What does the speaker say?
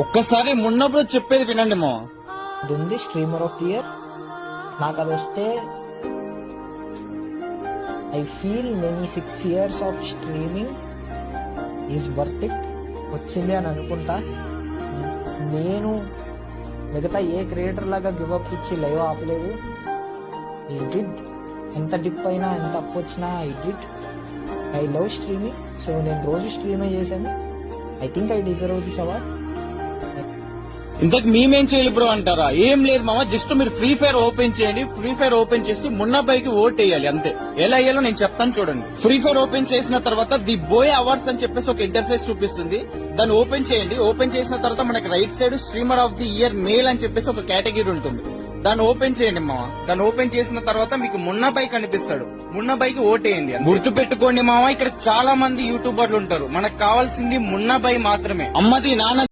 ఒక్కసారి మున్నప్పుడు చెప్పేది వినండి మా. అది ఉంది స్ట్రీమర్ ఆఫ్ ది ఇయర్. నాకు అది వస్తే I feel many 6 years of streaming is worth it. వచ్చింది అని అనుకుంటా. నేను మిగతా ఏ క్రియేటర్ లాగా గివప్ ఇచ్చి లైవ్ ఆపలేదు. I did. ఎంత డిప్ అయినా ఎంత అప్ వచ్చినా I did. I love streaming. So నేను రోజు స్ట్రీమే చేశాను. I think I deserve this award. ఇంతకు మేమేం చేయాలి బ్రో అంటారా? ఏం లేదు మామ, జస్ట్ మీరు ఫ్రీ ఫైర్ ఓపెన్ చేయండి. ఫ్రీ ఫైర్ ఓపెన్ చేసి మున్నపైకి ఓట్ వేయాలి అంతే. ఎలా వేయాలో నేను చెప్తాను చూడండి. ఫ్రీ ఫైర్ ఓపెన్ చేసిన తర్వాత ది బోయ్ అవార్డ్స్ అని చెప్పేసి ఒక ఇంటర్ఫేస్ చూపిస్తుంది. దాన్ని ఓపెన్ చేయండి. ఓపెన్ చేసిన తర్వాత మనకి right side streamer of the year male అని చెప్పేసి ఒక కేటగిరీ ఉంటుంది. దాన్ని ఓపెన్ చేయండి మామ. దాన్ని ఓపెన్ చేసిన తర్వాత మీకు మున్నపై కనిపిస్తాడు. మున్నపైకి ఓటేయండి. గుర్తు పెట్టుకోండి మామ, ఇక్కడ చాలా మంది యూట్యూబర్లు ఉంటారు. మనకు కావాల్సింది మున్నపై మాత్రమే. అమ్మది నాన్న